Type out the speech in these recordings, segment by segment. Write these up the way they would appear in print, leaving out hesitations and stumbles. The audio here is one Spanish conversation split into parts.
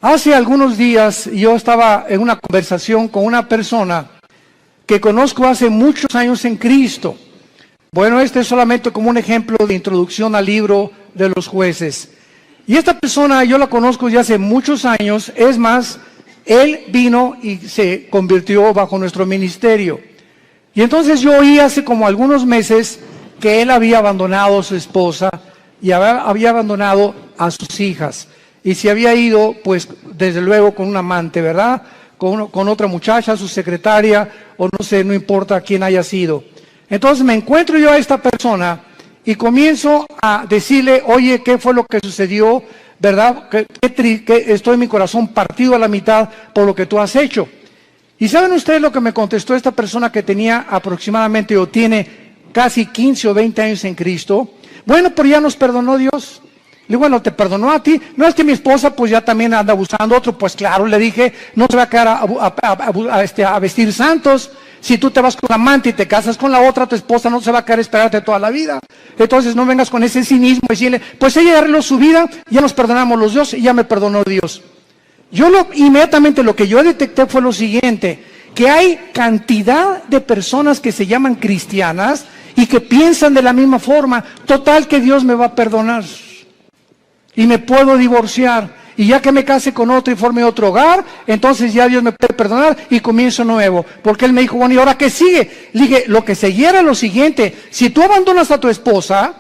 Hace algunos días yo estaba en una conversación con una persona que conozco hace muchos años en Cristo. Bueno, este es solamente como un ejemplo de introducción al libro de los jueces. Y esta persona yo la conozco ya hace muchos años. Es más, él vino y se convirtió bajo nuestro ministerio. Y entonces yo oí hace como algunos meses que él había abandonado a su esposa y había abandonado a sus hijas. Y se había ido, pues, desde luego con un amante, ¿verdad? Con otra muchacha, su secretaria, o no sé, no importa quién haya sido. Entonces me encuentro yo a esta persona y comienzo a decirle, oye, ¿qué fue lo que sucedió? ¿Verdad? Que estoy en mi corazón partido a la mitad por lo que tú has hecho. ¿Y saben ustedes lo que me contestó esta persona que tenía aproximadamente o tiene casi 15 o 20 años en Cristo? Bueno, pero ya nos perdonó Dios. Le digo, bueno, te perdonó a ti. No es que mi esposa pues ya también anda abusando otro. Pues claro, le dije, no se va a quedar a vestir santos. Si tú te vas con la amante y te casas con la otra, tu esposa no se va a quedar a esperarte toda la vida. Entonces no vengas con ese cinismo y decirle, pues ella arregló su vida, ya nos perdonamos los dos y ya me perdonó Dios. Inmediatamente lo que yo detecté fue lo siguiente, que hay cantidad de personas que se llaman cristianas y que piensan de la misma forma, total que Dios me va a perdonar. Y me puedo divorciar. Y ya que me case con otro y forme otro hogar, entonces ya Dios me puede perdonar y comienzo nuevo. Porque Él me dijo, bueno, ¿y ahora qué sigue? Le dije, lo que siguiera es lo siguiente. Si tú abandonas a tu esposa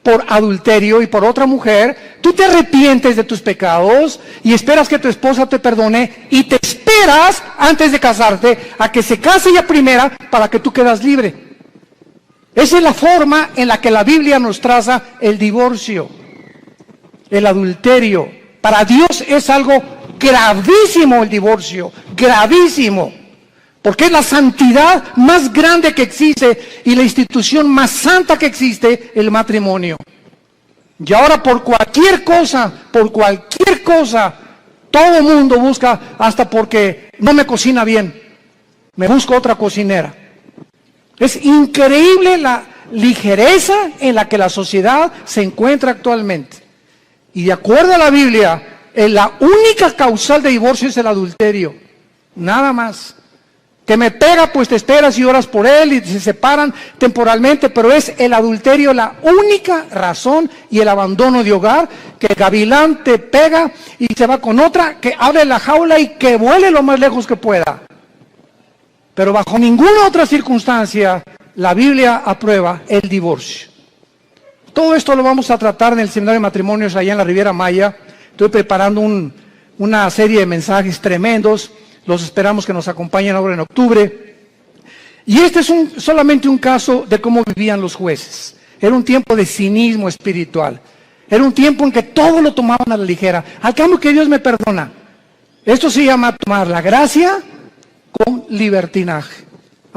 por adulterio y por otra mujer, tú te arrepientes de tus pecados y esperas que tu esposa te perdone y te esperas antes de casarte a que se case ella primera para que tú quedas libre. Esa es la forma en la que la Biblia nos traza el divorcio. El adulterio. Para Dios es algo gravísimo el divorcio, gravísimo. Porque es la santidad más grande que existe y la institución más santa que existe, el matrimonio. Y ahora por cualquier cosa, todo el mundo busca, hasta porque no me cocina bien, me busco otra cocinera. Es increíble la ligereza en la que la sociedad se encuentra actualmente. Y de acuerdo a la Biblia, la única causal de divorcio es el adulterio. Nada más. Que me pega, pues te esperas y oras por él y se separan temporalmente, pero es el adulterio la única razón y el abandono de hogar, que el gavilán te pega y se va con otra, que abre la jaula y que vuele lo más lejos que pueda. Pero bajo ninguna otra circunstancia la Biblia aprueba el divorcio. Todo esto lo vamos a tratar en el seminario de matrimonios allá en la Riviera Maya. Estoy preparando una serie de mensajes tremendos. Los esperamos que nos acompañen ahora en octubre. Y este es solamente un caso de cómo vivían los jueces. Era un tiempo de cinismo espiritual. Era un tiempo en que todo lo tomaban a la ligera. Al cambio que Dios me perdona. Esto se llama tomar la gracia con libertinaje.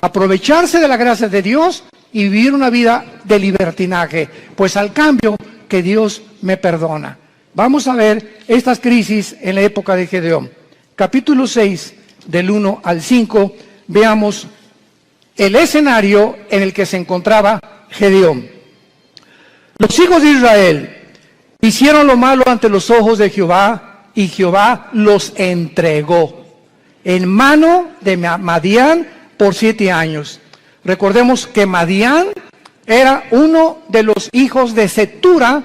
Aprovecharse de la gracia de Dios y vivir una vida de libertinaje, pues al cambio que Dios me perdona. Vamos a ver estas crisis en la época de Gedeón. Capítulo 6, del 1 al 5, veamos el escenario en el que se encontraba Gedeón. Los hijos de Israel hicieron lo malo ante los ojos de Jehová, y Jehová los entregó en mano de Madián por 7 años. Recordemos que Madián era uno de los hijos de Cetura,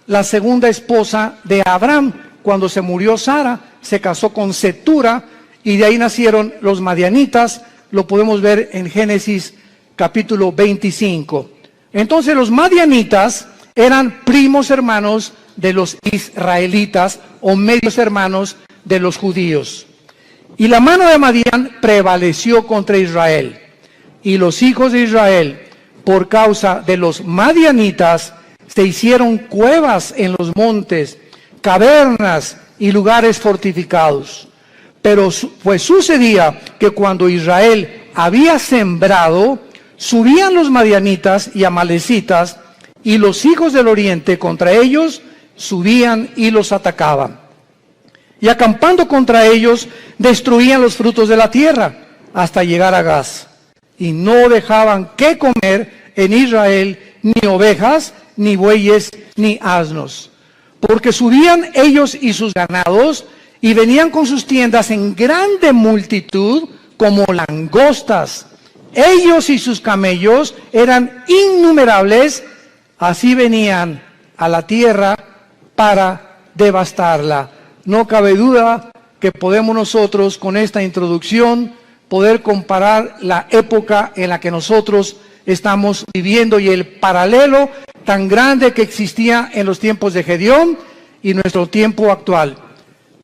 la segunda esposa de Abraham. Cuando se murió Sara, se casó con Cetura y de ahí nacieron los madianitas. Lo podemos ver en Génesis capítulo 25. Entonces los madianitas eran primos hermanos de los israelitas o medios hermanos de los judíos. Y la mano de Madián prevaleció contra Israel. Y los hijos de Israel, por causa de los madianitas, se hicieron cuevas en los montes, cavernas y lugares fortificados. Pero pues sucedía que cuando Israel había sembrado, subían los madianitas y amalecitas, y los hijos del oriente contra ellos subían y los atacaban. Y acampando contra ellos, destruían los frutos de la tierra, hasta llegar a Gaz. Y no dejaban que comer en Israel ni ovejas, ni bueyes, ni asnos. Porque subían ellos y sus ganados, y venían con sus tiendas en grande multitud como langostas. Ellos y sus camellos eran innumerables, así venían a la tierra para devastarla. No cabe duda que podemos nosotros con esta introducción poder comparar la época en la que nosotros estamos viviendo y el paralelo tan grande que existía en los tiempos de Gedeón y nuestro tiempo actual.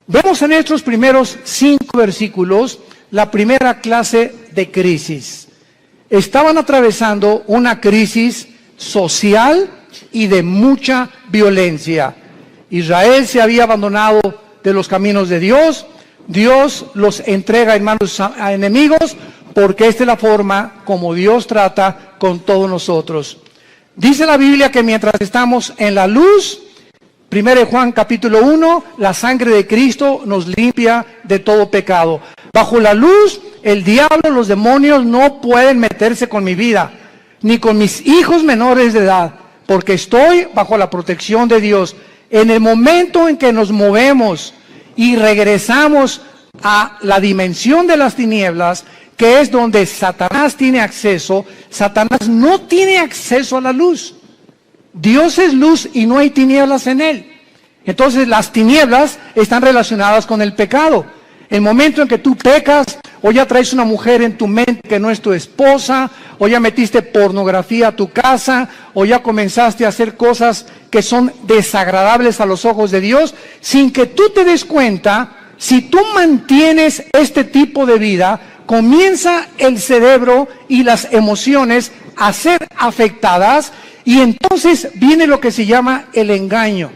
Vemos en estos primeros 5 versículos la primera clase de crisis. Estaban atravesando una crisis social y de mucha violencia. Israel se había abandonado de los caminos de Dios. Dios los entrega en manos a enemigos, porque esta es la forma como Dios trata con todos nosotros. Dice la Biblia que mientras estamos en la luz, 1 Juan capítulo 1, la sangre de Cristo nos limpia de todo pecado. Bajo la luz, el diablo, los demonios no pueden meterse con mi vida, ni con mis hijos menores de edad, porque estoy bajo la protección de Dios. En el momento en que nos movemos y regresamos a la dimensión de las tinieblas, que es donde Satanás tiene acceso, Satanás no tiene acceso a la luz. Dios es luz y no hay tinieblas en él. Entonces las tinieblas están relacionadas con el pecado. El momento en que tú pecas, o ya traes una mujer en tu mente que no es tu esposa, o ya metiste pornografía a tu casa, o ya comenzaste a hacer cosas que son desagradables a los ojos de Dios, sin que tú te des cuenta, si tú mantienes este tipo de vida, comienza el cerebro y las emociones a ser afectadas, y entonces viene lo que se llama el engaño,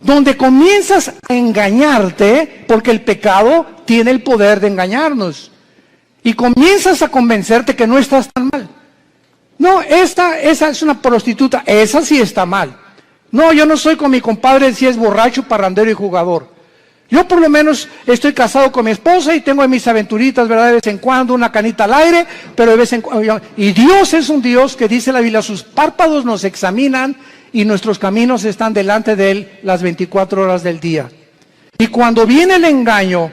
donde comienzas a engañarte, porque el pecado tiene el poder de engañarnos, y comienzas a convencerte que no estás tan mal. No, esa es una prostituta, esa sí está mal. No, yo no soy con mi compadre si es borracho, parrandero y jugador. Yo por lo menos estoy casado con mi esposa y tengo mis aventuritas, ¿verdad? De vez en cuando, una canita al aire, pero de vez en cuando. Y Dios es un Dios que dice la Biblia, sus párpados nos examinan y nuestros caminos están delante de Él las 24 horas del día. Y cuando viene el engaño,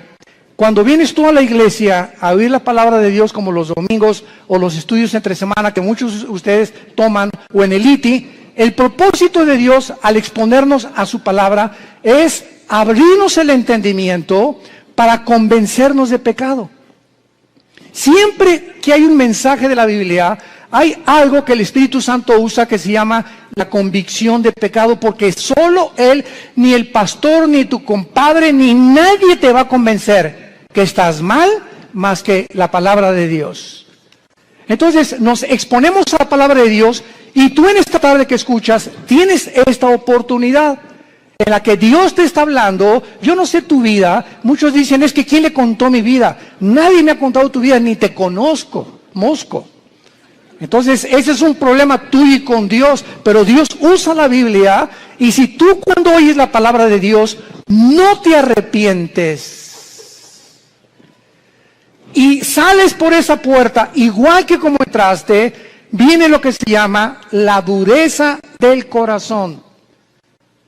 cuando vienes tú a la iglesia a oír la palabra de Dios como los domingos o los estudios entre semana que muchos de ustedes toman, o en el ITI, el propósito de Dios al exponernos a su palabra es abrirnos el entendimiento para convencernos de pecado. Siempre que hay un mensaje de la Biblia, hay algo que el Espíritu Santo usa que se llama la convicción de pecado, porque solo Él, ni el pastor, ni tu compadre, ni nadie te va a convencer que estás mal más que la palabra de Dios. Entonces nos exponemos a la palabra de Dios y tú en esta tarde que escuchas tienes esta oportunidad en la que Dios te está hablando. Yo no sé tu vida, muchos dicen es que ¿quién le contó mi vida? Nadie me ha contado tu vida, ni te conozco, mosco. Entonces ese es un problema tuyo y con Dios, pero Dios usa la Biblia y si tú cuando oyes la palabra de Dios no te arrepientes y sales por esa puerta igual que como entraste, viene lo que se llama la dureza del corazón,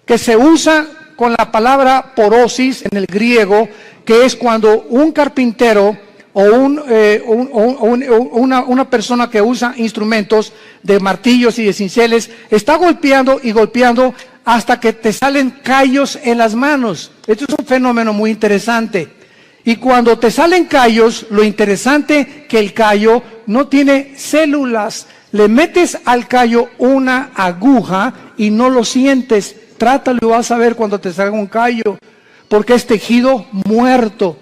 que se usa con la palabra porosis en el griego, que es cuando un carpintero o una persona que usa instrumentos de martillos y de cinceles está golpeando y golpeando hasta que te salen callos en las manos. Esto es un fenómeno muy interesante. Y cuando te salen callos, lo interesante que el callo no tiene células. Le metes al callo una aguja y no lo sientes. Trátalo y vas a ver cuando te salga un callo, porque es tejido muerto.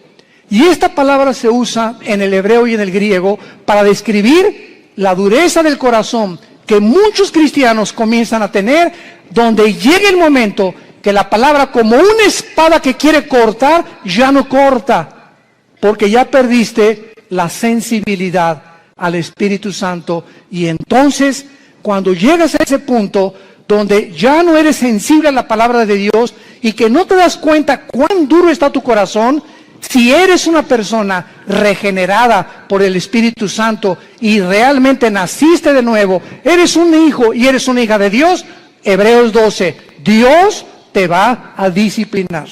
Y esta palabra se usa en el hebreo y en el griego para describir la dureza del corazón que muchos cristianos comienzan a tener, donde llega el momento que la palabra, como una espada que quiere cortar, ya no corta, porque ya perdiste la sensibilidad al Espíritu Santo. Y entonces, cuando llegas a ese punto donde ya no eres sensible a la palabra de Dios y que no te das cuenta cuán duro está tu corazón, si eres una persona regenerada por el Espíritu Santo y realmente naciste de nuevo, eres un hijo y eres una hija de Dios, Hebreos 12, Dios te va a disciplinar.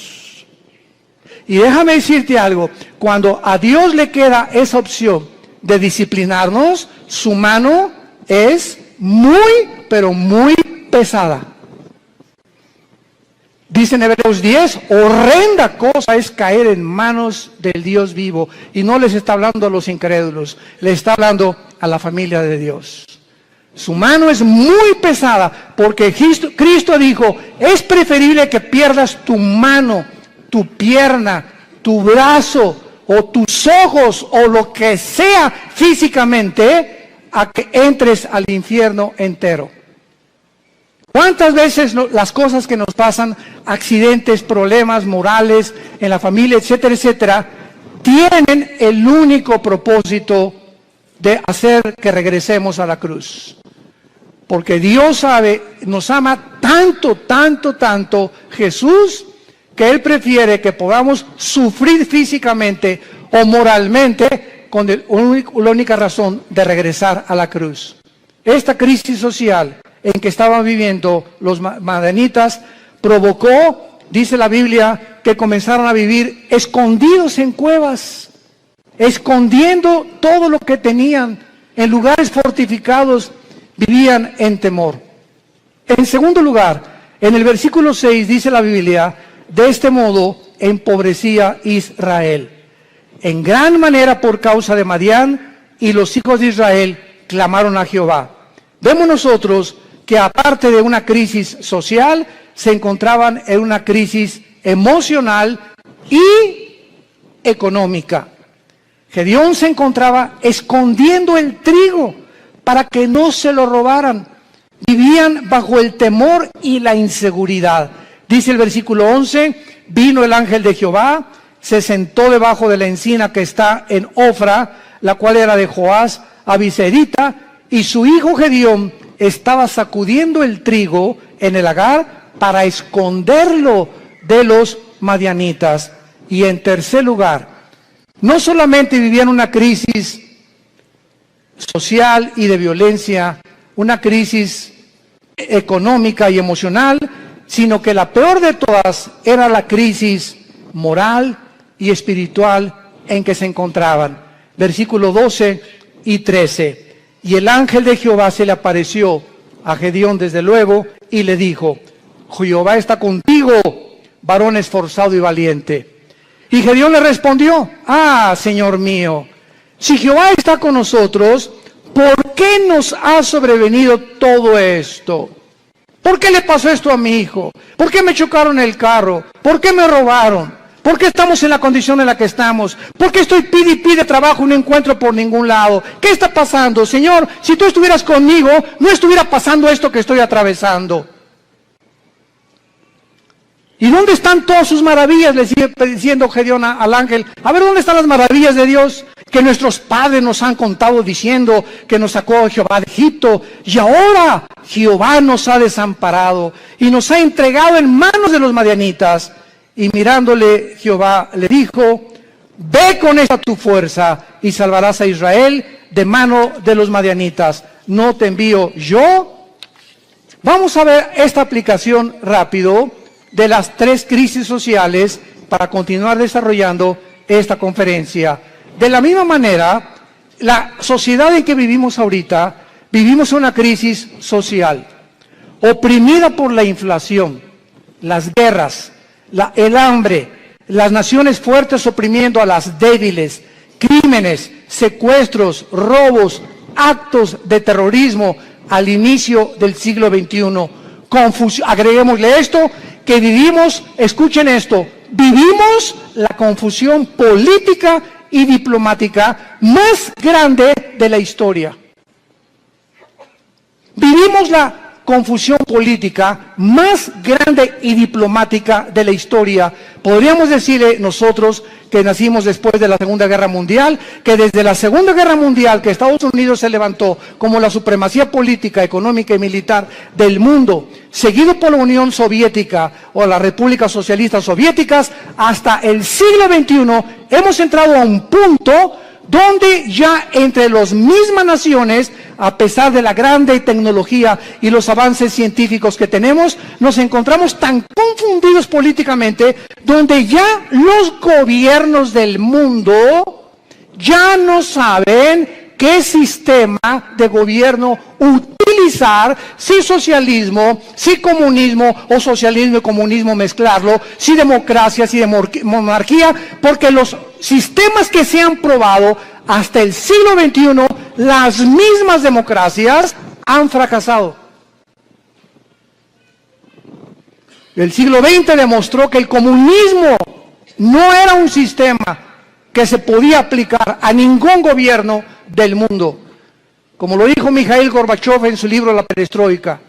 Y déjame decirte algo, cuando a Dios le queda esa opción de disciplinarnos, su mano es muy, pero muy pesada. Dice en Hebreos 10, horrenda cosa es caer en manos del Dios vivo. Y no les está hablando a los incrédulos, le está hablando a la familia de Dios. Su mano es muy pesada, porque Cristo dijo, es preferible que pierdas tu mano, tu pierna, tu brazo, o tus ojos, o lo que sea físicamente, a que entres al infierno entero. ¿Cuántas veces las cosas que nos pasan, accidentes, problemas morales en la familia, etcétera, etcétera, tienen el único propósito de hacer que regresemos a la cruz? Porque Dios sabe, nos ama tanto, tanto, tanto Jesús, que Él prefiere que podamos sufrir físicamente o moralmente con la única razón de regresar a la cruz. Esta crisis social en que estaban viviendo los madianitas provocó, dice la Biblia, que comenzaron a vivir escondidos en cuevas, escondiendo todo lo que tenían, en lugares fortificados, vivían en temor. En segundo lugar, en el versículo 6 dice la Biblia, de este modo empobrecía Israel, en gran manera por causa de Madián, y los hijos de Israel clamaron a Jehová. Vemos nosotros que aparte de una crisis social, se encontraban en una crisis emocional y económica. Gedeón se encontraba escondiendo el trigo para que no se lo robaran. Vivían bajo el temor y la inseguridad. Dice el versículo 11, vino el ángel de Jehová, se sentó debajo de la encina que está en Ofra, la cual era de Joás Abiserita, y su hijo Gedeón estaba sacudiendo el trigo en el lagar para esconderlo de los madianitas. Y en tercer lugar, no solamente vivían una crisis social y de violencia, una crisis económica y emocional, sino que la peor de todas era la crisis moral y espiritual en que se encontraban. Versículos 12 y 13. Y el ángel de Jehová se le apareció a Gedeón desde luego y le dijo, Jehová está contigo, varón esforzado y valiente. Y Gedeón le respondió, Señor mío, si Jehová está con nosotros, ¿por qué nos ha sobrevenido todo esto? ¿Por qué le pasó esto a mi hijo? ¿Por qué me chocaron el carro? ¿Por qué me robaron? ¿Por qué estamos en la condición en la que estamos? ¿Por qué estoy pide y pide trabajo y no encuentro por ningún lado? ¿Qué está pasando? Señor, si tú estuvieras conmigo, no estuviera pasando esto que estoy atravesando. ¿Y dónde están todas sus maravillas? Le sigue diciendo Gedeón al ángel. A ver, ¿dónde están las maravillas de Dios? Que nuestros padres nos han contado diciendo que nos sacó Jehová de Egipto. Y ahora Jehová nos ha desamparado y nos ha entregado en manos de los madianitas. Y mirándole Jehová le dijo, ve con esta tu fuerza y salvarás a Israel de mano de los madianitas. ¿No te envío yo? Vamos a ver esta aplicación rápido de las tres crisis sociales para continuar desarrollando esta conferencia. De la misma manera, la sociedad en que vivimos ahorita, vivimos una crisis social, oprimida por la inflación, las guerras, el hambre, las naciones fuertes oprimiendo a las débiles, crímenes, secuestros, robos, actos de terrorismo al inicio del siglo XXI. Confusión, agreguémosle esto, que vivimos, escuchen esto, vivimos la confusión política y diplomática más grande de la historia. Vivimos la confusión política más grande y diplomática de la historia. Podríamos decirle nosotros que nacimos después de la Segunda Guerra Mundial, que desde la Segunda Guerra Mundial que Estados Unidos se levantó como la supremacía política, económica y militar del mundo, seguido por la Unión Soviética o las repúblicas socialistas soviéticas, hasta el siglo XXI hemos entrado a un punto donde ya entre las mismas naciones, a pesar de la grande tecnología y los avances científicos que tenemos, nos encontramos tan confundidos políticamente, donde ya los gobiernos del mundo ya no saben qué sistema de gobierno utilizar, si socialismo, si comunismo, o socialismo y comunismo mezclarlo, si democracia, si monarquía, porque los sistemas que se han probado hasta el siglo XXI, las mismas democracias han fracasado. El siglo XX demostró que el comunismo no era un sistema que se podía aplicar a ningún gobierno del mundo, como lo dijo Mikhail Gorbachev en su libro La Perestroika.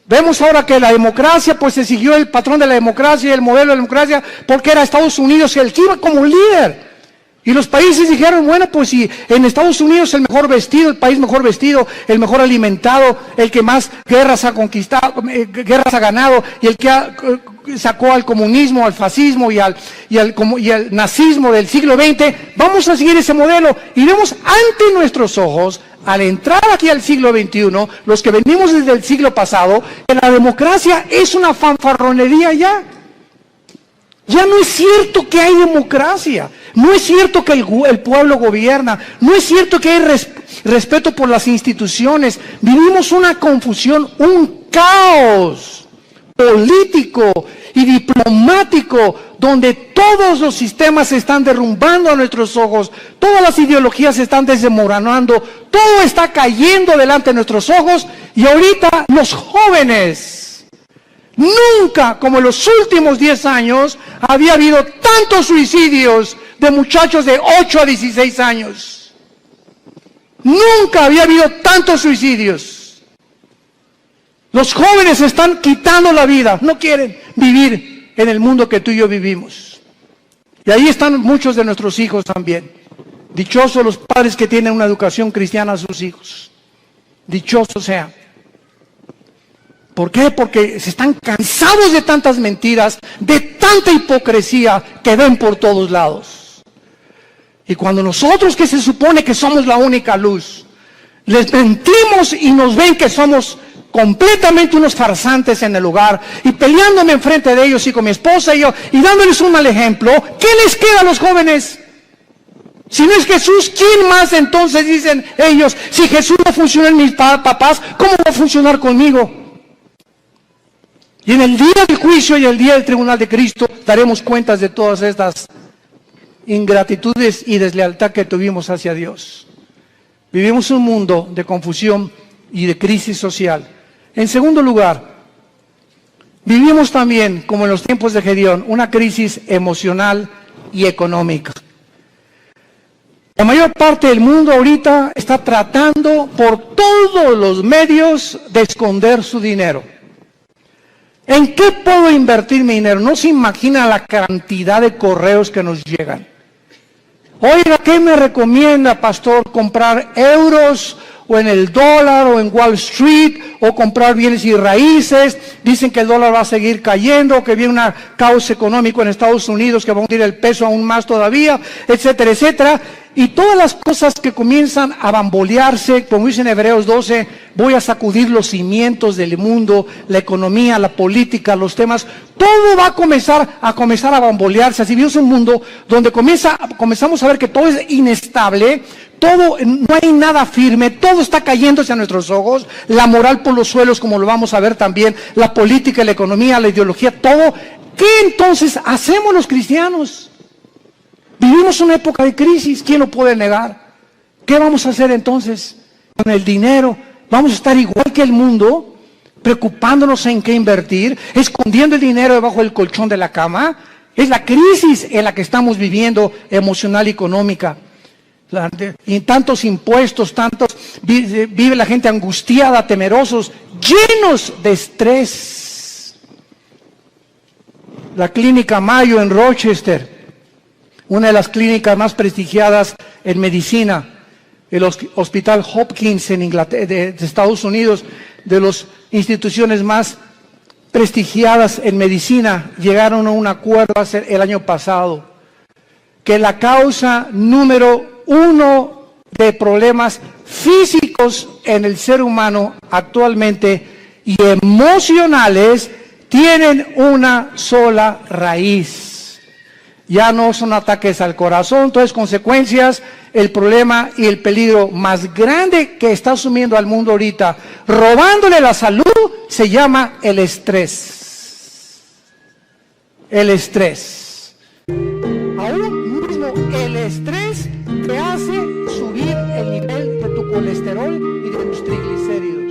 Vemos ahora que la democracia, pues se siguió el patrón de la democracia y el modelo de la democracia, porque era Estados Unidos el que iba como líder. Y los países dijeron, bueno, pues si en Estados Unidos el mejor vestido, el país mejor vestido, el mejor alimentado, el que más guerras ha conquistado, guerras ha ganado, y el que sacó al comunismo, al fascismo y al nazismo del siglo XX, vamos a seguir ese modelo. Y vemos ante nuestros ojos, al entrar aquí al siglo XXI, los que venimos desde el siglo pasado, que la democracia es una fanfarronería ya. Ya no es cierto que hay democracia, no es cierto que el pueblo gobierna, no es cierto que hay respeto por las instituciones. Vivimos una confusión, un caos político y diplomático, donde todos los sistemas se están derrumbando a nuestros ojos, todas las ideologías se están desmoronando, todo está cayendo delante de nuestros ojos, y ahorita los jóvenes, nunca, como en los últimos 10 años, había habido tantos suicidios de muchachos de 8 a 16 años. Nunca había habido tantos suicidios. Los jóvenes se están quitando la vida, no quieren vivir en el mundo que tú y yo vivimos. Y ahí están muchos de nuestros hijos también. Dichosos los padres que tienen una educación cristiana a sus hijos. Dichosos sean. ¿Por qué? Porque se están cansados de tantas mentiras, de tanta hipocresía que ven por todos lados. Y cuando nosotros, que se supone que somos la única luz, les mentimos y nos ven que somos completamente unos farsantes en el hogar, y peleándome enfrente de ellos y con mi esposa y yo, y dándoles un mal ejemplo, ¿qué les queda a los jóvenes? Si no es Jesús, ¿quién más entonces, dicen ellos? Si Jesús no funciona en mis papás, ¿cómo va a funcionar conmigo? Y en el día del juicio y el día del tribunal de Cristo daremos cuentas de todas estas ingratitudes y deslealtad que tuvimos hacia Dios. Vivimos un mundo de confusión y de crisis social. En segundo lugar, vivimos también, como en los tiempos de Gedeón, una crisis emocional y económica. La mayor parte del mundo ahorita está tratando por todos los medios de esconder su dinero. ¿En qué puedo invertir mi dinero? No se imagina la cantidad de correos que nos llegan. Oiga, ¿qué me recomienda, pastor? ¿Comprar euros o en el dólar o en Wall Street o comprar bienes y raíces? Dicen que el dólar va a seguir cayendo, que viene un caos económico en Estados Unidos que va a hundir el peso aún más todavía, etcétera, etcétera. Y todas las cosas que comienzan a bambolearse, como dice en Hebreos 12, voy a sacudir los cimientos del mundo, la economía, la política, los temas, todo va a comenzar a bambolearse. Así vivimos un mundo donde comenzamos a ver que todo es inestable, todo, no hay nada firme, todo está cayéndose a nuestros ojos, la moral por los suelos, como lo vamos a ver también, la política, la economía, la ideología, todo. ¿Qué entonces hacemos los cristianos? Vivimos una época de crisis, ¿quién lo puede negar? ¿Qué vamos a hacer entonces con el dinero? ¿Vamos a estar igual que el mundo, preocupándonos en qué invertir, escondiendo el dinero debajo del colchón de la cama? Es la crisis en la que estamos viviendo, emocional y económica. Y tantos impuestos, vive la gente angustiada, temerosos, llenos de estrés. La clínica Mayo en Rochester, una de las clínicas más prestigiadas en medicina, el Hospital Hopkins en Inglaterra, de Estados Unidos, de las instituciones más prestigiadas en medicina, llegaron a un acuerdo el año pasado, que la causa número uno de problemas físicos en el ser humano actualmente y emocionales tienen una sola raíz. Ya no son ataques al corazón, entonces consecuencias, el problema y el peligro más grande que está asumiendo al mundo ahorita, robándole la salud, se llama el estrés. El estrés. Aún mismo el estrés te hace subir el nivel de tu colesterol y de tus triglicéridos.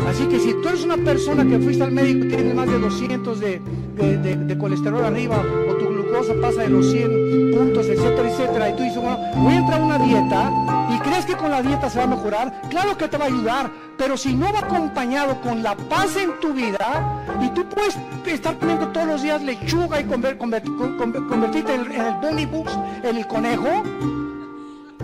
Así que si tú eres una persona que fuiste al médico y tienes más de 200 de colesterol arriba, o tu glucosa pasa de los 100 puntos, etcétera, etcétera, y tú dices, bueno, voy a entrar a una dieta, y crees que con la dieta se va a mejorar, claro que te va a ayudar, pero si no va acompañado con la paz en tu vida, y tú puedes estar comiendo todos los días lechuga y convertirte en el bunny books, en el conejo,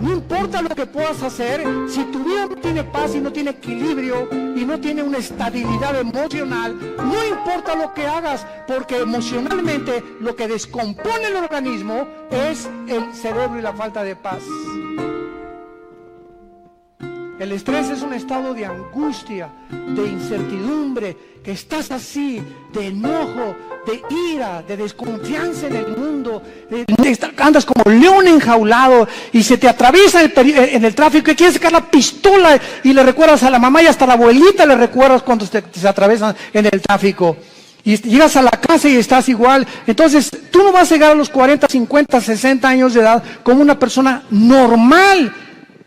no importa lo que puedas hacer, si tu vida no tiene paz y no tiene equilibrio y no tiene una estabilidad emocional, no importa lo que hagas, porque emocionalmente lo que descompone el organismo es el cerebro y la falta de paz. El estrés es un estado de angustia, de incertidumbre, que estás así, de enojo, de ira, de desconfianza en el mundo, andas como león enjaulado y se te atraviesa en el tráfico y quieres sacar la pistola y le recuerdas a la mamá y hasta a la abuelita le recuerdas cuando se atraviesan en el tráfico. Y llegas a la casa y estás igual. Entonces, tú no vas a llegar a los 40, 50, 60 años de edad como una persona normal.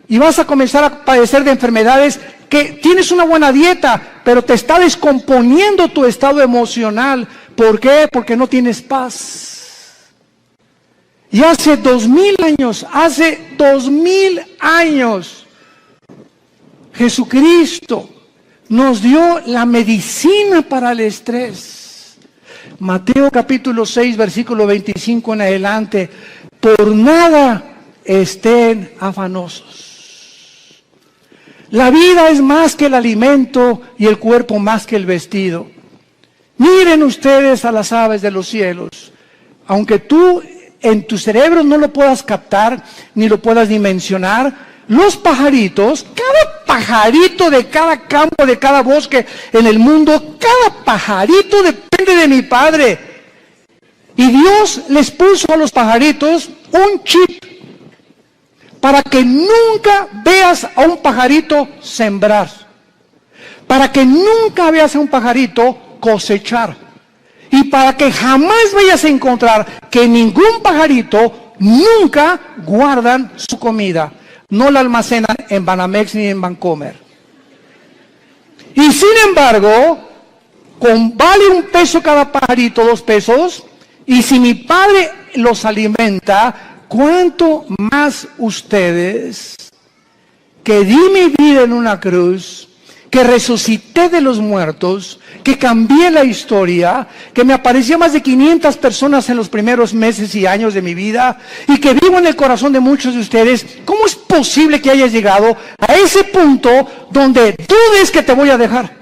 Y vas a comenzar a padecer de enfermedades que tienes una buena dieta, pero te está descomponiendo tu estado emocional. ¿Por qué? Porque no tienes paz. Y hace 2000 años, Jesucristo nos dio la medicina para el estrés. Mateo capítulo 6, versículo 25 en adelante. Por nada estén afanosos. La vida es más que el alimento y el cuerpo más que el vestido. Miren ustedes a las aves de los cielos. Aunque tú en tu cerebro no lo puedas captar, ni lo puedas dimensionar, los pajaritos, cada pajarito de cada campo, de cada bosque en el mundo, cada pajarito depende de mi Padre. Y Dios les puso a los pajaritos un chip para que nunca veas a un pajarito sembrar, para que nunca veas a un pajarito cosechar, y para que jamás vayas a encontrar que ningún pajarito nunca guardan su comida, no la almacenan en Banamex ni en Bancomer. Y sin embargo, vale $1 cada pajarito, $2, y si mi Padre los alimenta, ¿cuánto más ustedes, que di mi vida en una cruz, que resucité de los muertos, que cambié la historia, que me apareció más de 500 personas en los primeros meses y años de mi vida, y que vivo en el corazón de muchos de ustedes? ¿Cómo es posible que hayas llegado a ese punto donde dudes que te voy a dejar?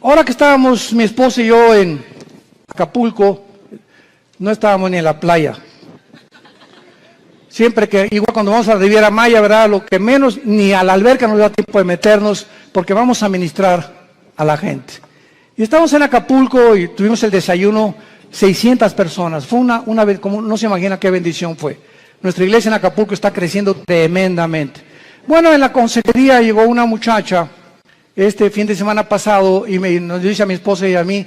Ahora que estábamos mi esposa y yo en Acapulco, no estábamos ni en la playa. Siempre que, igual cuando vamos a la Riviera Maya, ¿verdad? Lo que menos, ni a la alberca nos da tiempo de meternos, porque vamos a ministrar a la gente. Y estábamos en Acapulco y tuvimos el desayuno, 600 personas. Fue una vez, como no se imagina qué bendición fue. Nuestra iglesia en Acapulco está creciendo tremendamente. Bueno, en la consejería llegó una muchacha este fin de semana pasado y nos dice a mi esposa y a mí,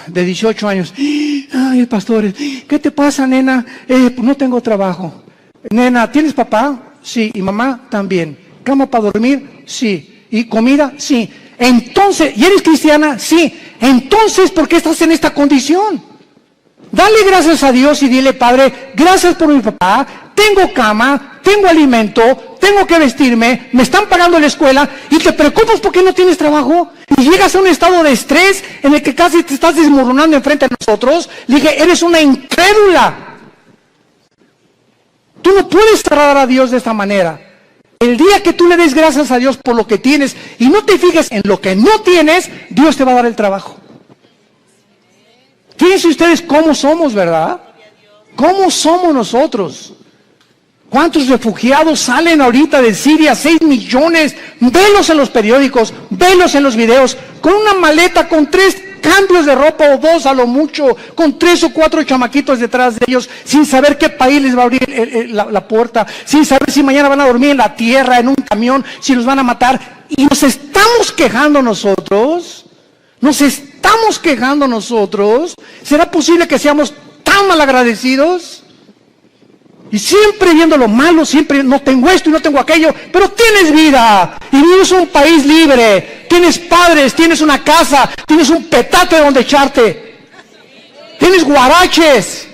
de 18 años, ay, pastores, ¿qué te pasa, nena? Pues no tengo trabajo. Nena, ¿tienes papá? Sí. ¿Y mamá? También. ¿Cama para dormir? Sí. ¿Y comida? Sí. Entonces, ¿y eres cristiana? Sí. Entonces, ¿por qué estás en esta condición? Dale gracias a Dios y dile, Padre, gracias por mi papá, tengo cama, tengo alimento, tengo que vestirme, me están pagando la escuela, y te preocupas porque no tienes trabajo, y llegas a un estado de estrés en el que casi te estás desmoronando enfrente de nosotros. Le dije, eres una incrédula. Tú no puedes tratar a Dios de esta manera. El día que tú le des gracias a Dios por lo que tienes y no te fijes en lo que no tienes, Dios te va a dar el trabajo. Fíjense ustedes cómo somos, ¿verdad? ¿Cómo somos nosotros? ¿Cuántos refugiados salen ahorita de Siria? 6 millones. Velos en los periódicos, velos en los videos, con una maleta, con 3 cambios de ropa o 2 a lo mucho, con 3 o 4 chamaquitos detrás de ellos, sin saber qué país les va a abrir la puerta, sin saber si mañana van a dormir en la tierra, en un camión, si los van a matar. Y nos estamos quejando nosotros. ¿Será posible que seamos tan malagradecidos? Y siempre viendo lo malo, siempre no tengo esto y no tengo aquello, pero tienes vida y vives en un país libre, tienes padres, tienes una casa, tienes un petate donde echarte, tienes guaraches.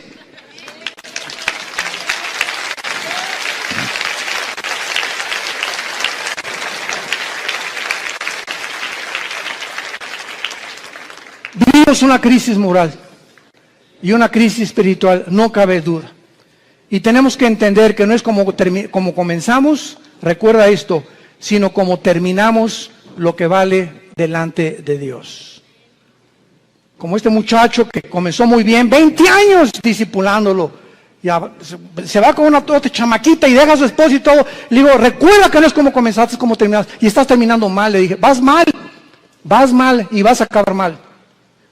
Vivimos una crisis moral y una crisis espiritual, no cabe duda. Y tenemos que entender que no es como comenzamos, recuerda esto, sino como terminamos lo que vale delante de Dios. Como este muchacho que comenzó muy bien, 20 años discipulándolo, ya se va con una otra chamaquita y deja a su esposo y todo. Le digo, recuerda que no es como comenzaste, es como terminaste. Y estás terminando mal. Le dije, vas mal y vas a acabar mal.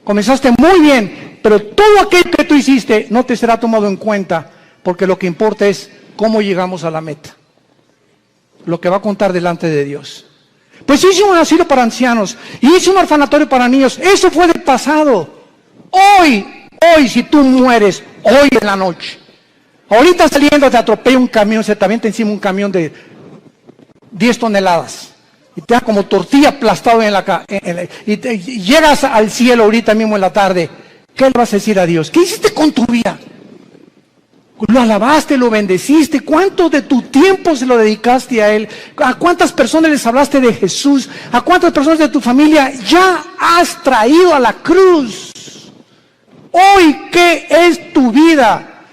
Comenzaste muy bien, pero todo aquello que tú hiciste no te será tomado en cuenta. Porque lo que importa es cómo llegamos a la meta. Lo que va a contar delante de Dios. Pues hice un asilo para ancianos. Y hice un orfanatorio para niños. Eso fue del pasado. Hoy, si tú mueres, hoy en la noche. Ahorita saliendo te atropella un camión, se te avienta encima un camión de 10 toneladas. Y te da como tortilla aplastado y llegas al cielo ahorita mismo en la tarde. ¿Qué le vas a decir a Dios? ¿Qué hiciste con tu vida? Lo alabaste, lo bendeciste. ¿Cuánto de tu tiempo se lo dedicaste a Él? ¿A cuántas personas les hablaste de Jesús? ¿A cuántas personas de tu familia ya has traído a la cruz? Hoy, ¿qué es tu vida?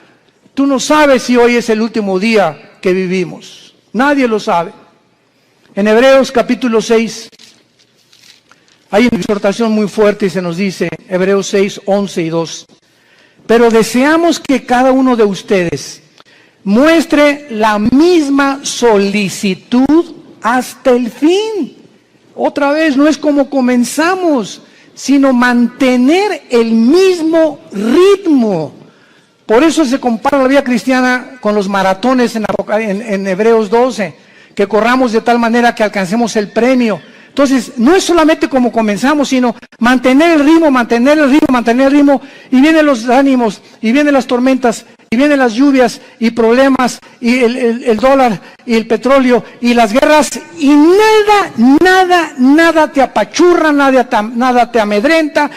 Tú no sabes si hoy es el último día que vivimos. Nadie lo sabe. En Hebreos capítulo 6, hay una exhortación muy fuerte y se nos dice, Hebreos 6, 11 y 2. Pero deseamos que cada uno de ustedes muestre la misma solicitud hasta el fin. Otra vez, no es como comenzamos, sino mantener el mismo ritmo. Por eso se compara la vida cristiana con los maratones en Hebreos 12, que corramos de tal manera que alcancemos el premio. Entonces, no es solamente como comenzamos, sino mantener el ritmo, y vienen los ánimos, y vienen las tormentas, y vienen las lluvias, y problemas, y el dólar, y el petróleo, y las guerras, y nada te apachurra, nada te amedrenta,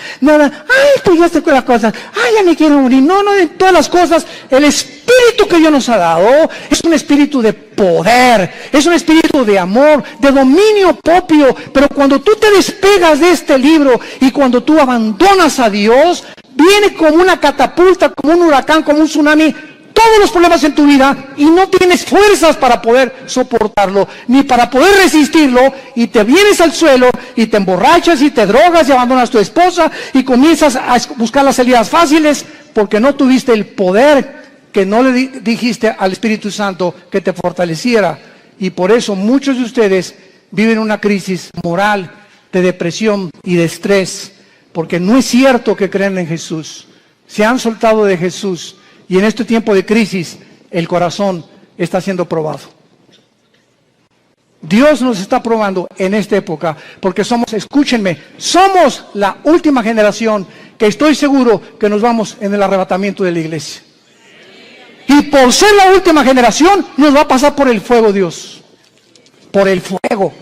pues ya sé las cosas, ya me quiero morir. No, de todas las cosas, el espíritu que Dios nos ha dado es un espíritu de poder, es un espíritu de amor, de dominio propio. Pero cuando tú te despegas de este libro y cuando tú abandonas a Dios, viene como una catapulta, como un huracán, como un tsunami, todos los problemas en tu vida, y no tienes fuerzas para poder soportarlo, ni para poder resistirlo, y te vienes al suelo, y te emborrachas, y te drogas, y abandonas a tu esposa, y comienzas a buscar las salidas fáciles, porque no tuviste el poder que no le dijiste al Espíritu Santo que te fortaleciera. Y por eso muchos de ustedes viven una crisis moral, de depresión y de estrés, porque no es cierto que creen en Jesús. Se han soltado de Jesús, y en este tiempo de crisis el corazón está siendo probado. Dios nos está probando en esta época, porque escúchenme, somos la última generación que estoy seguro que nos vamos en el arrebatamiento de la iglesia. Y por ser la última generación, nos va a pasar por el fuego Dios. Por el fuego.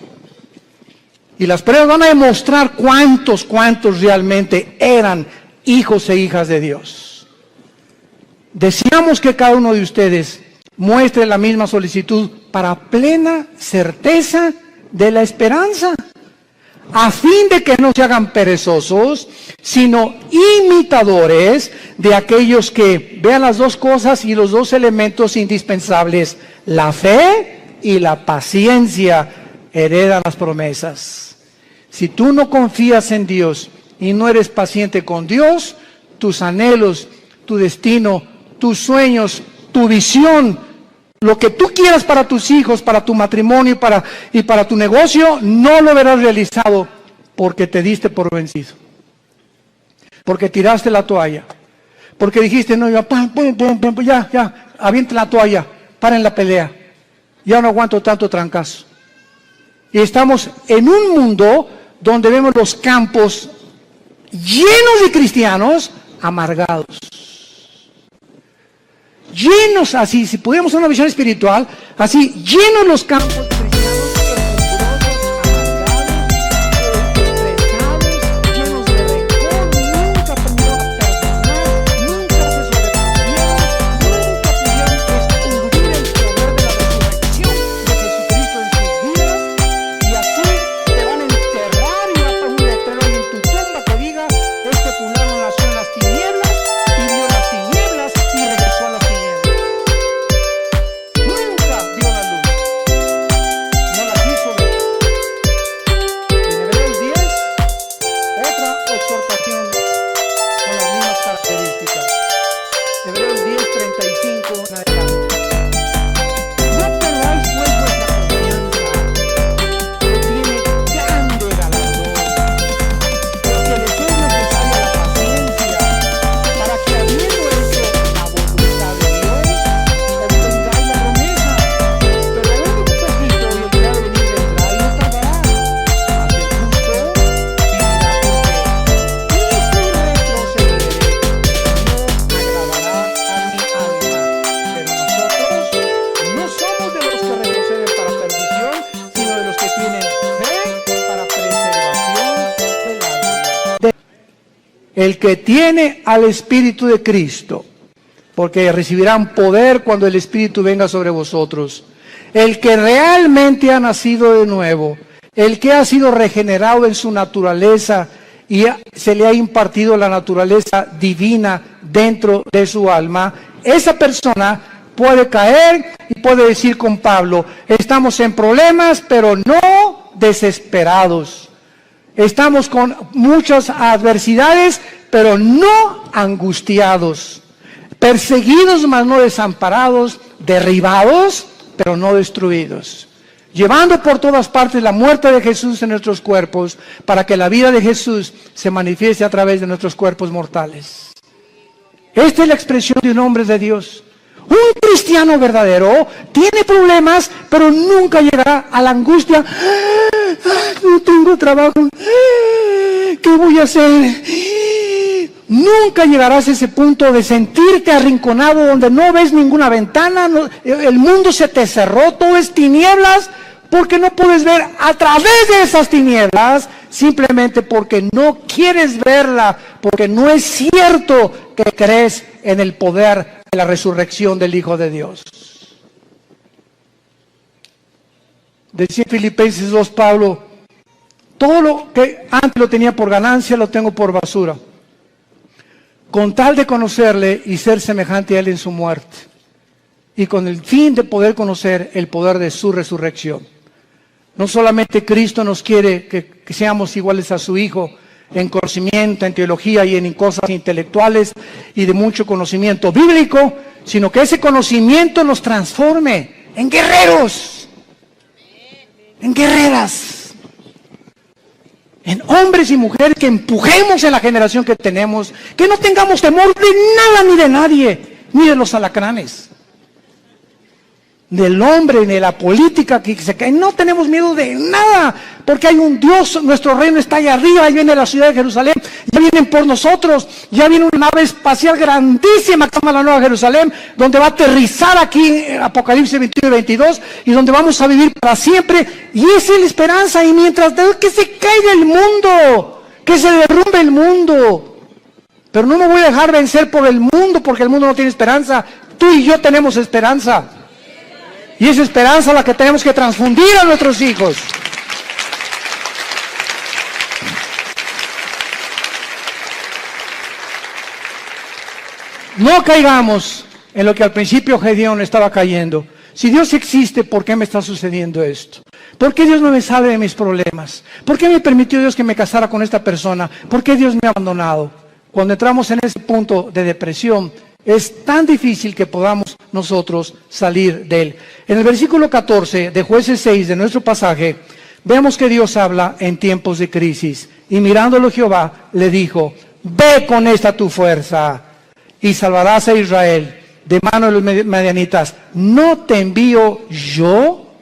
Y las pruebas van a demostrar cuántos realmente eran hijos e hijas de Dios. Deseamos que cada uno de ustedes muestre la misma solicitud para plena certeza de la esperanza, a fin de que no se hagan perezosos, sino imitadores de aquellos que vean las dos cosas y los dos elementos indispensables, la fe y la paciencia, heredan las promesas. Si tú no confías en Dios y no eres paciente con Dios, tus anhelos, tu destino, tus sueños, tu visión, lo que tú quieras para tus hijos, para tu matrimonio y para tu negocio, no lo verás realizado porque te diste por vencido. Porque tiraste la toalla. Porque dijiste, no, ya, avienta la toalla, paren la pelea. Ya no aguanto tanto trancazo. Y estamos en un mundo donde vemos los campos llenos de cristianos amargados. Llenos así, si pudiéramos hacer una visión espiritual, así, llenos los campos de cristianos. El que tiene al Espíritu de Cristo, porque recibirán poder cuando el Espíritu venga sobre vosotros. El que realmente ha nacido de nuevo, el que ha sido regenerado en su naturaleza y se le ha impartido la naturaleza divina dentro de su alma, esa persona puede caer y puede decir con Pablo, estamos en problemas, pero no desesperados. Estamos con muchas adversidades, pero no angustiados. Perseguidos, mas no desamparados. Derribados, pero no destruidos. Llevando por todas partes la muerte de Jesús en nuestros cuerpos, para que la vida de Jesús se manifieste a través de nuestros cuerpos mortales. Esta es la expresión de un hombre de Dios. Un cristiano verdadero tiene problemas, pero nunca llegará a la angustia. No tengo trabajo. ¿Qué voy a hacer? Nunca llegarás a ese punto de sentirte arrinconado donde no ves ninguna ventana, el mundo se te cerró, todo es tinieblas, porque no puedes ver a través de esas tinieblas, simplemente porque no quieres verla, porque no es cierto que crees en el poder de la resurrección del Hijo de Dios. Decía en Filipenses 2 Pablo, todo lo que antes lo tenía por ganancia lo tengo por basura, con tal de conocerle y ser semejante a él en su muerte, y con el fin de poder conocer el poder de su resurrección. No solamente Cristo nos quiere que seamos iguales a su Hijo en conocimiento, en teología y en cosas intelectuales y de mucho conocimiento bíblico, sino que ese conocimiento nos transforme en guerreros, en guerreras, en hombres y mujeres que empujemos en la generación que tenemos, que no tengamos temor de nada ni de nadie, ni de los alacranes, del hombre, ni de la política que se cae. No tenemos miedo de nada, porque hay un Dios, nuestro reino está allá arriba, ahí viene la ciudad de Jerusalén, ya vienen por nosotros, ya viene una nave espacial grandísima que se llama la Nueva Jerusalén, donde va a aterrizar aquí Apocalipsis 21 y 22, y donde vamos a vivir para siempre, y esa es la esperanza. Y mientras que se caiga el mundo, que se derrumbe el mundo, pero no me voy a dejar vencer por el mundo, porque el mundo no tiene esperanza. Tú y yo tenemos esperanza. Y esa esperanza es la que tenemos que transfundir a nuestros hijos. No caigamos en lo que al principio Gedeón estaba cayendo. Si Dios existe, ¿por qué me está sucediendo esto? ¿Por qué Dios no me salve de mis problemas? ¿Por qué me permitió Dios que me casara con esta persona? ¿Por qué Dios me ha abandonado? cuando entramos en ese punto de depresión, es tan difícil que podamos nosotros salir de él. En el versículo 14 de Jueces 6 de nuestro pasaje, vemos que Dios habla en tiempos de crisis. Y mirándolo Jehová, le dijo, ve con esta tu fuerza y salvarás a Israel de mano de los madianitas. ¿No te envío yo?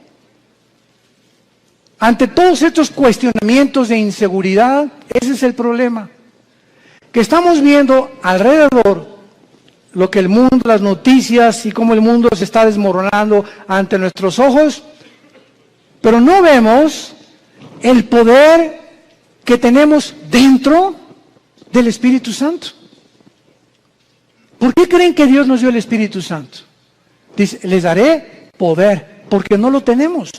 Ante todos estos cuestionamientos de inseguridad, ese es el problema. Que estamos viendo alrededor lo que el mundo, las noticias y cómo el mundo se está desmoronando ante nuestros ojos, pero no vemos el poder que tenemos dentro del Espíritu Santo. ¿Por qué creen que Dios nos dio el Espíritu Santo? Dice, les daré poder, porque no lo tenemos.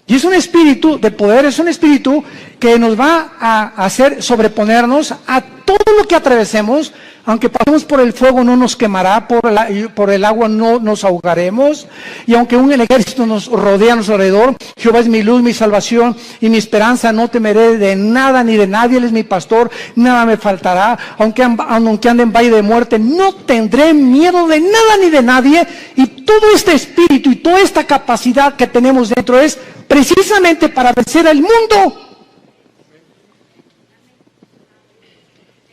Y es un espíritu de poder, es un espíritu que nos va a hacer sobreponernos a todo lo que atravesemos. Aunque pasemos por el fuego no nos quemará, por el agua no nos ahogaremos. Y aunque un ejército nos rodea a nuestro alrededor, Jehová es mi luz, mi salvación y mi esperanza. No temeré de nada ni de nadie, Él es mi pastor, nada me faltará. Aunque ande en valle de muerte, no tendré miedo de nada ni de nadie. Y todo este espíritu y toda esta capacidad que tenemos dentro es precisamente para vencer al mundo.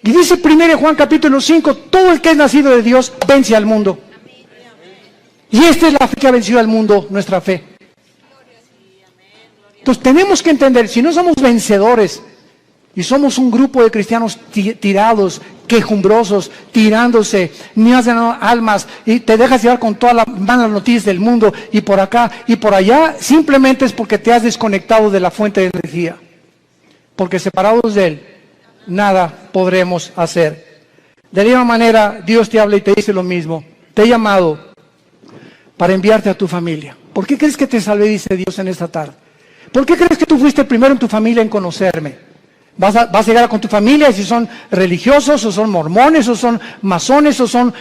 Y dice 1 Juan capítulo 5, todo el que es nacido de Dios vence al mundo. Y esta es la fe que ha vencido al mundo, nuestra fe. Entonces tenemos que entender, si no somos vencedores, y somos un grupo de cristianos tirados, quejumbrosos, tirándose, ni hacen almas, y te dejas llevar con todas las malas noticias del mundo, y por acá y por allá, simplemente es porque te has desconectado de la fuente de energía. Porque separados de Él, nada podremos hacer. De la misma manera, Dios te habla y te dice lo mismo. Te he llamado para enviarte a tu familia. ¿Por qué crees que te salvé, dice Dios en esta tarde? ¿Por qué crees que tú fuiste el primero en tu familia en conocerme? Vas a llegar con tu familia, y si son religiosos, o son mormones, o son masones, o son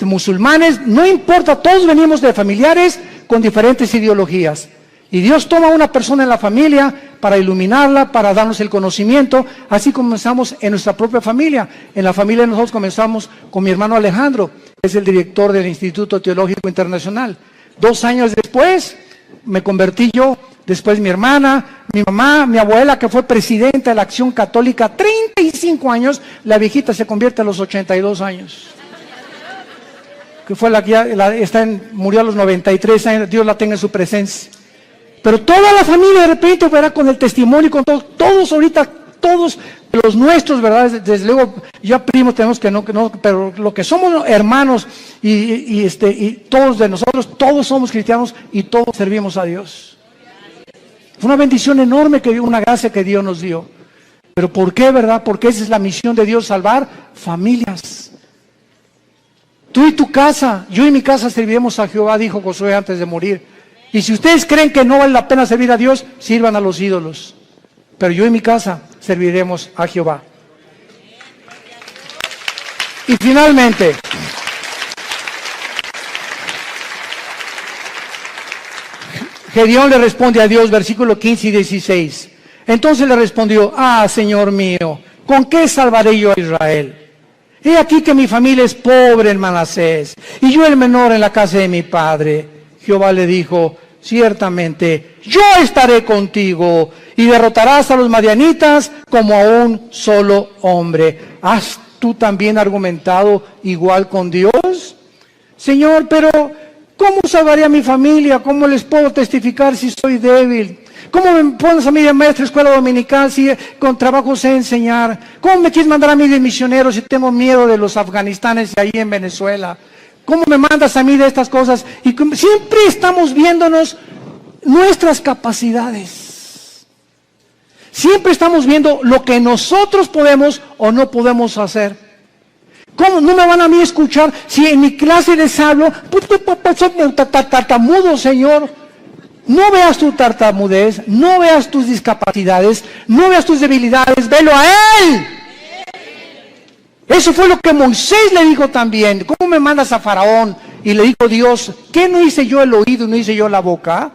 musulmanes, no importa, todos venimos de familiares con diferentes ideologías. Y Dios toma a una persona en la familia para iluminarla, para darnos el conocimiento. Así comenzamos en nuestra propia familia. En la familia nosotros comenzamos con mi hermano Alejandro, que es el director del Instituto Teológico Internacional. 2 años después me convertí yo, después mi hermana, mi mamá, mi abuela, que fue presidenta de la Acción Católica, 35 años, la viejita se convierte a los 82 años. Que fue la que murió a los 93 años, Dios la tenga en su presencia. Pero toda la familia de repente verá con el testimonio, con todos ahorita, todos los nuestros, ¿verdad? Desde luego, ya primos tenemos que no, pero lo que somos hermanos y todos de nosotros, todos somos cristianos y todos servimos a Dios. Fue una bendición enorme, una gracia que Dios nos dio. Pero ¿por qué, verdad? Porque esa es la misión de Dios, salvar familias. Tú y tu casa, yo y mi casa serviremos a Jehová, dijo Josué antes de morir. Y si ustedes creen que no vale la pena servir a Dios, sirvan a los ídolos. Pero yo y mi casa serviremos a Jehová. Y finalmente, Gedeón le responde a Dios, versículo 15 y 16. Entonces le respondió, Señor mío, ¿con qué salvaré yo a Israel? He aquí que mi familia es pobre en Manasés, y yo el menor en la casa de mi padre. Jehová le dijo, ciertamente, yo estaré contigo, y derrotarás a los madianitas como a un solo hombre. ¿Has tú también argumentado igual con Dios? Señor, pero ¿cómo salvaré a mi familia? ¿Cómo les puedo testificar si soy débil? ¿Cómo me pones a mí de maestra escuela dominical si con trabajo sé enseñar? ¿Cómo me quieres mandar a mí de misionero si tengo miedo de los afganistanes y ahí en Venezuela? ¿Cómo me mandas a mí de estas cosas? Y siempre estamos viéndonos nuestras capacidades. Siempre estamos viendo lo que nosotros podemos o no podemos hacer. ¿Cómo no me van a mí a escuchar si en mi clase les hablo? Pues soy tartamudo, Señor. No veas tu tartamudez, no veas tus discapacidades, no veas tus debilidades, velo a Él. Eso fue lo que Moisés le dijo también. ¿Cómo me mandas a Faraón? Y le dijo Dios, ¿qué no hice yo el oído y no hice yo la boca?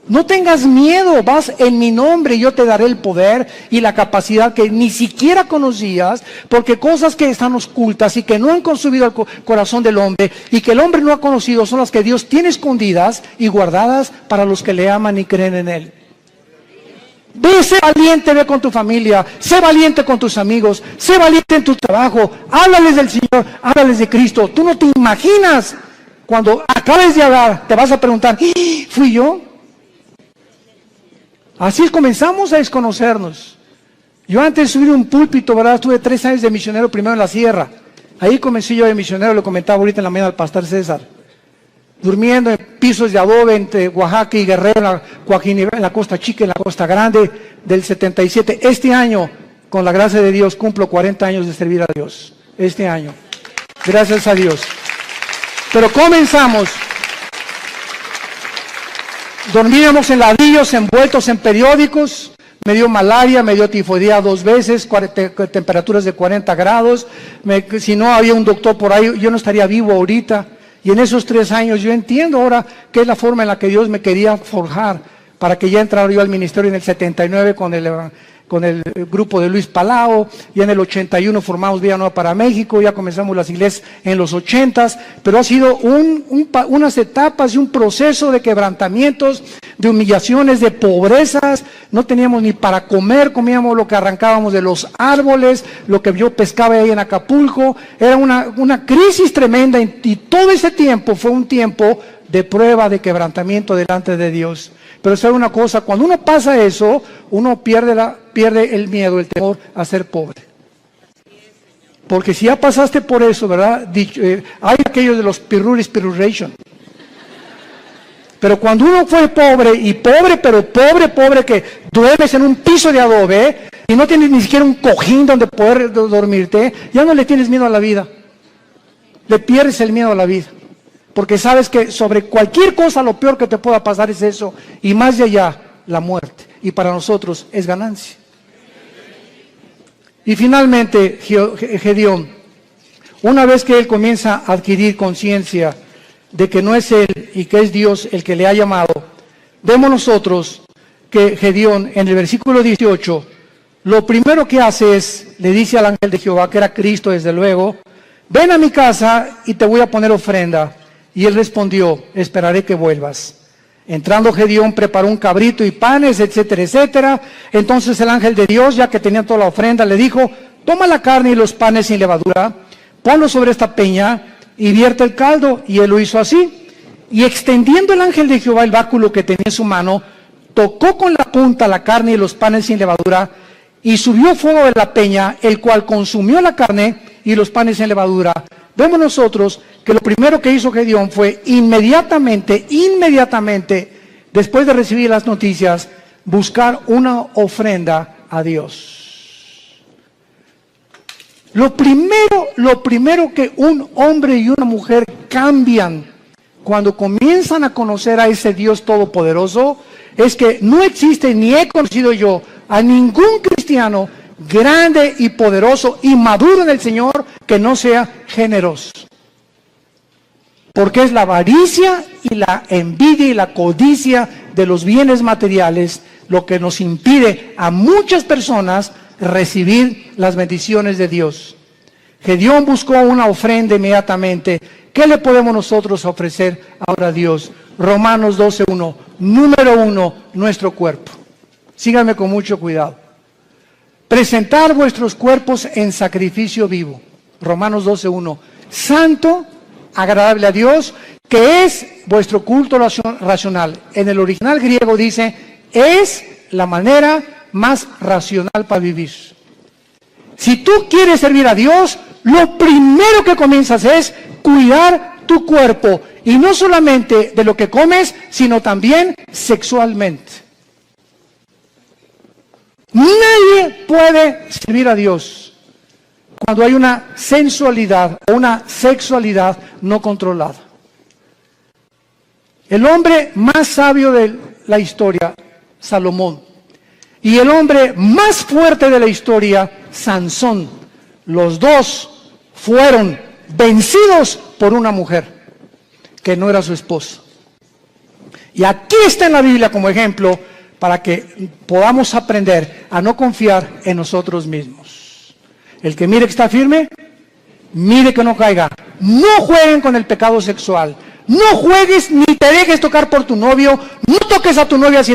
No tengas miedo, vas en mi nombre y yo te daré el poder y la capacidad que ni siquiera conocías, porque cosas que están ocultas y que no han consumido el corazón del hombre y que el hombre no ha conocido son las que Dios tiene escondidas y guardadas para los que le aman y creen en Él. Ve, sé valiente, ve con tu familia, sé valiente con tus amigos, sé valiente en tu trabajo, háblales del Señor, háblales de Cristo. Tú no te imaginas, cuando acabes de hablar, te vas a preguntar, ¿fui yo? Así comenzamos a desconocernos. Yo antes de subir un púlpito, ¿verdad? Estuve 3 años de misionero primero en la sierra. Ahí comencé yo de misionero, lo comentaba ahorita en la mañana al pastor César. Durmiendo en pisos de adobe entre Oaxaca y Guerrero, en la Costa Chica, en la Costa Grande, del 77. Este año, con la gracia de Dios, cumplo 40 años de servir a Dios. Este año. Gracias a Dios. Pero comenzamos. Dormíamos en ladrillos, envueltos en periódicos. Me dio malaria, me dio tifoidea 2 veces, temperaturas de 40 grados. Si no había un doctor por ahí, yo no estaría vivo ahorita. Y en esos 3 años yo entiendo ahora que es la forma en la que Dios me quería forjar para que ya entrara yo al ministerio en el 79 con el grupo de Luis Palao, y en el 81 formamos Vía Nueva para México, ya comenzamos las iglesias en los 80s, pero ha sido unas etapas y un proceso de quebrantamientos, de humillaciones, de pobrezas. No teníamos ni para comer, comíamos lo que arrancábamos de los árboles, lo que yo pescaba ahí en Acapulco. Era una crisis tremenda, y todo ese tiempo fue un tiempo de prueba, de quebrantamiento delante de Dios. Pero sabe una cosa, cuando uno pasa eso, uno pierde el miedo, el temor a ser pobre. Porque si ya pasaste por eso, ¿verdad? Hay aquellos de los piruration. Pero cuando uno fue pobre, y pobre, pero pobre, que duermes en un piso de adobe y no tienes ni siquiera un cojín donde poder dormirte, ya no le tienes miedo a la vida. Le pierdes el miedo a la vida. Porque sabes que sobre cualquier cosa lo peor que te pueda pasar es eso, y más de allá, la muerte. Y para nosotros es ganancia. Y finalmente, Gedeón, una vez que él comienza a adquirir conciencia de que no es él y que es Dios el que le ha llamado, vemos nosotros que Gedeón, en el versículo 18, lo primero que hace es, le dice al ángel de Jehová, que era Cristo desde luego, ven a mi casa y te voy a poner ofrenda. Y él respondió, esperaré que vuelvas. Entrando Gedeón preparó un cabrito y panes, etcétera, etcétera. Entonces el ángel de Dios, ya que tenía toda la ofrenda, le dijo, toma la carne y los panes sin levadura, ponlo sobre esta peña y vierte el caldo. Y él lo hizo así. Y extendiendo el ángel de Jehová el báculo que tenía en su mano, tocó con la punta la carne y los panes sin levadura, y subió fuego de la peña, el cual consumió la carne y los panes sin levadura. Vemos nosotros que lo primero que hizo Gedeón fue inmediatamente, después de recibir las noticias, buscar una ofrenda a Dios. Lo primero que un hombre y una mujer cambian cuando comienzan a conocer a ese Dios todopoderoso es que no existe, ni he conocido yo a ningún cristiano grande y poderoso y maduro en el Señor que no sea generoso. Porque es la avaricia y la envidia y la codicia de los bienes materiales lo que nos impide a muchas personas recibir las bendiciones de Dios. Gedeón buscó una ofrenda inmediatamente. ¿Qué le podemos nosotros ofrecer ahora a Dios? Romanos 12:1. Número 1, nuestro cuerpo. Síganme con mucho cuidado. Presentar vuestros cuerpos en sacrificio vivo. Romanos 12:1. Santo, agradable a Dios, que es vuestro culto racional. En el original griego dice, es la manera más racional para vivir. Si tú quieres servir a Dios, lo primero que comienzas es cuidar tu cuerpo. Y no solamente de lo que comes, sino también sexualmente. Nadie puede servir a Dios cuando hay una sensualidad o una sexualidad no controlada. El hombre más sabio de la historia, Salomón, y el hombre más fuerte de la historia, Sansón, los dos fueron vencidos por una mujer que no era su esposa. Y aquí está en la Biblia como ejemplo para que podamos aprender a no confiar en nosotros mismos. El que mire que está firme, mire que no caiga. No jueguen con el pecado sexual. No juegues ni te dejes tocar por tu novio. No toques a tu novia si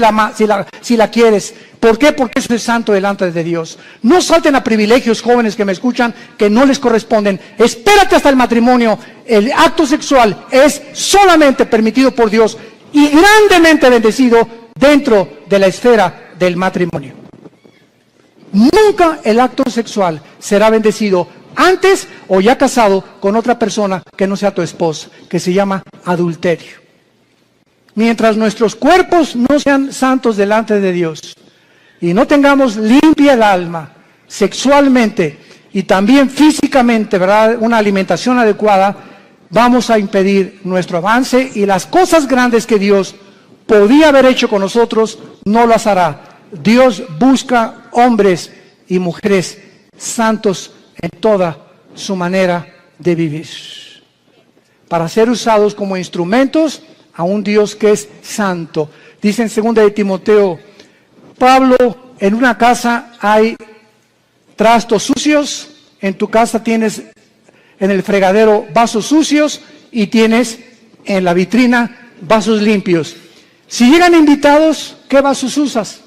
la quieres. ¿Por qué? Porque eso es santo delante de Dios. No salten a privilegios, jóvenes que me escuchan, que no les corresponden. Espérate hasta el matrimonio. El acto sexual es solamente permitido por Dios y grandemente bendecido dentro de la esfera del matrimonio. Nunca el acto sexual será bendecido antes o ya casado con otra persona que no sea tu esposa, que se llama adulterio. Mientras nuestros cuerpos no sean santos delante de Dios y no tengamos limpia el alma sexualmente y también físicamente, ¿verdad?, una alimentación adecuada, vamos a impedir nuestro avance y las cosas grandes que Dios podía haber hecho con nosotros, no las hará. Dios busca hombres y mujeres santos en toda su manera de vivir, para ser usados como instrumentos a un Dios que es santo. Dice en 2 de Timoteo, Pablo, en una casa hay trastos sucios, en tu casa tienes en el fregadero vasos sucios y tienes en la vitrina vasos limpios. Si llegan invitados, ¿qué vasos usas?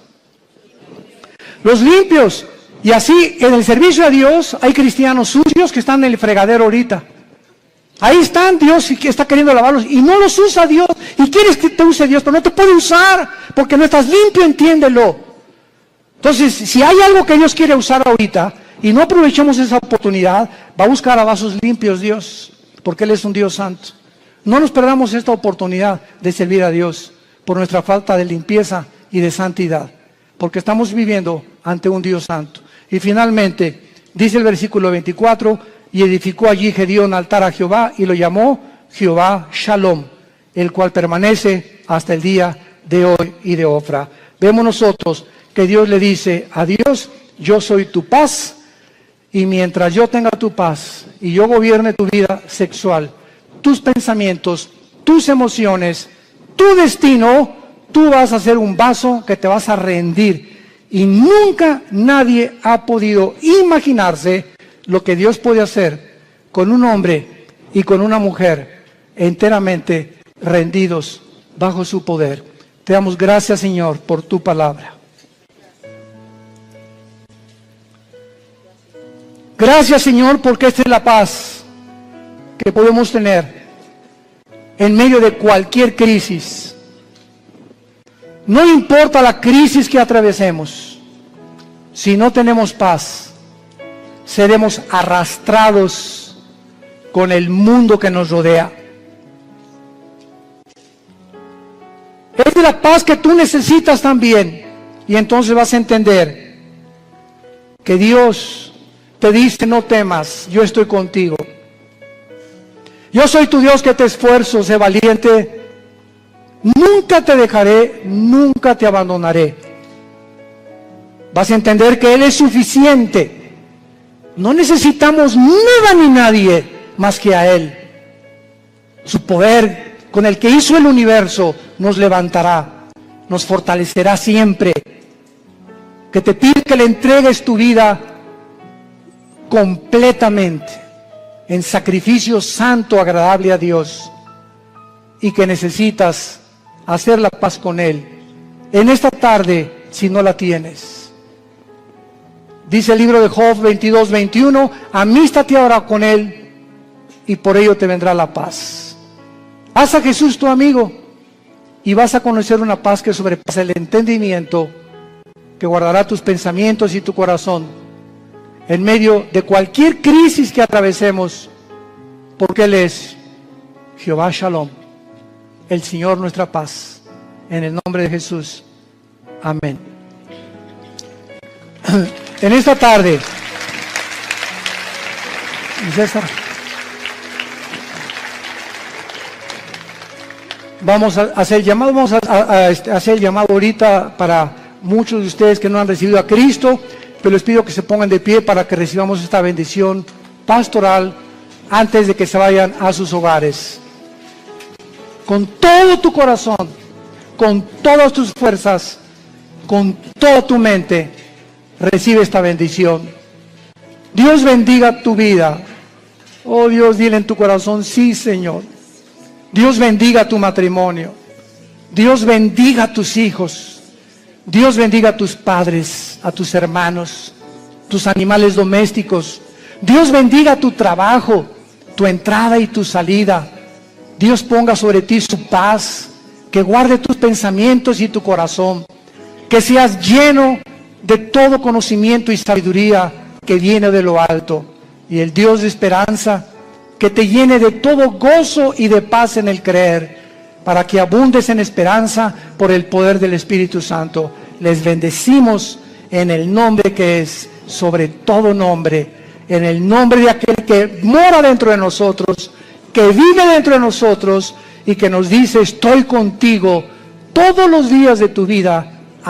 Los limpios. Y así, en el servicio a Dios, hay cristianos sucios que están en el fregadero ahorita. Ahí están, Dios que está queriendo lavarlos y no los usa Dios. Y quieres que te use Dios, pero no te puede usar porque no estás limpio, entiéndelo. Entonces, si hay algo que Dios quiere usar ahorita y no aprovechamos esa oportunidad, va a buscar a vasos limpios Dios, porque Él es un Dios santo. No nos perdamos esta oportunidad de servir a Dios por nuestra falta de limpieza y de santidad, porque estamos viviendo ante un Dios santo. Y finalmente, dice el versículo 24, y edificó allí Gedeón altar a Jehová y lo llamó Jehová Shalom, el cual permanece hasta el día de hoy y de Ofra. Vemos nosotros que Dios le dice a Dios, yo soy tu paz, y mientras yo tenga tu paz y yo gobierne tu vida sexual, tus pensamientos, tus emociones, tu destino, tú vas a ser un vaso que te vas a rendir. Y nunca nadie ha podido imaginarse lo que Dios puede hacer con un hombre y con una mujer enteramente rendidos bajo su poder. Te damos gracias, Señor, por tu palabra. Gracias, Señor, porque esta es la paz que podemos tener en medio de cualquier crisis. No importa la crisis que atravesemos, si no tenemos paz, seremos arrastrados con el mundo que nos rodea. Es de la paz que tú necesitas también, y entonces vas a entender que Dios te dice, no temas, yo estoy contigo. Yo soy tu Dios que te esfuerzo, sé valiente. Nunca te dejaré, nunca te abandonaré. Vas a entender que Él es suficiente. No necesitamos nada ni nadie más que a Él. Su poder con el que hizo el universo nos levantará, nos fortalecerá siempre. Que te pide que le entregues tu vida completamente en sacrificio santo, agradable a Dios, y que necesitas hacer la paz con Él en esta tarde si no la tienes. Dice el libro de Job 22:21, amístate ahora con Él y por ello te vendrá la paz. Haz a Jesús tu amigo y vas a conocer una paz que sobrepasa el entendimiento, que guardará tus pensamientos y tu corazón en medio de cualquier crisis que atravesemos, porque Él es Jehová Shalom, el Señor nuestra paz. En el nombre de Jesús. Amén. En esta tarde, César, vamos a hacer el llamado, hacer el llamado ahorita para muchos de ustedes que no han recibido a Cristo, pero les pido que se pongan de pie para que recibamos esta bendición pastoral antes de que se vayan a sus hogares. Con todo tu corazón, con todas tus fuerzas, con toda tu mente, recibe esta bendición. Dios bendiga tu vida. Oh Dios, dile en tu corazón, sí, Señor. Dios bendiga tu matrimonio. Dios bendiga a tus hijos. Dios bendiga a tus padres, a tus hermanos, tus animales domésticos. Dios bendiga tu trabajo, tu entrada y tu salida. Dios ponga sobre ti su paz, que guarde tus pensamientos y tu corazón. Que seas lleno de todo conocimiento y sabiduría que viene de lo alto. Y el Dios de esperanza, que te llene de todo gozo y de paz en el creer, para que abundes en esperanza por el poder del Espíritu Santo. Les bendecimos en el nombre que es sobre todo nombre, en el nombre de aquel que mora dentro de nosotros, que vive dentro de nosotros y que nos dice: estoy contigo todos los días de tu vida